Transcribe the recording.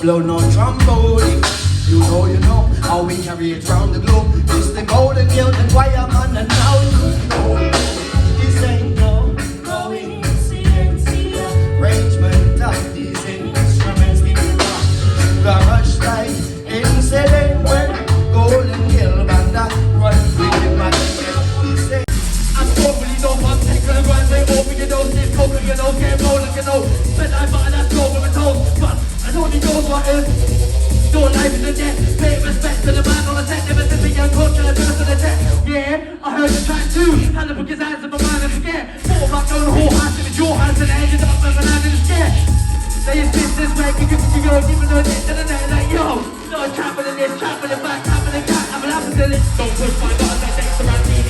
Blow no trombone. You know how we carry it round the globe. It's the golden guild and choir man, and now you know this ain't no coincidence. Arrangement of these instruments we got rush like incident when golden guild band run with the magic. I'm totally no fun, taking a run, they open your nose, this coke, you know, get rolling, you know. Spend I find that door with a toast, but I don't need those what is. Your life is a death. Pay respect to the man on the set. Never sent me young coach and I burst on the tech. Yeah, I heard the track too. Had to put his hands in my mind and forget. More about going whole hands if it's your hands and ended up and I didn't scare. Say it's this way, you go, giving her this and then like yo. No trapping in this, trapping in back, trapping in cat, I'm an opposite. Don't push my buttons, I take the right team.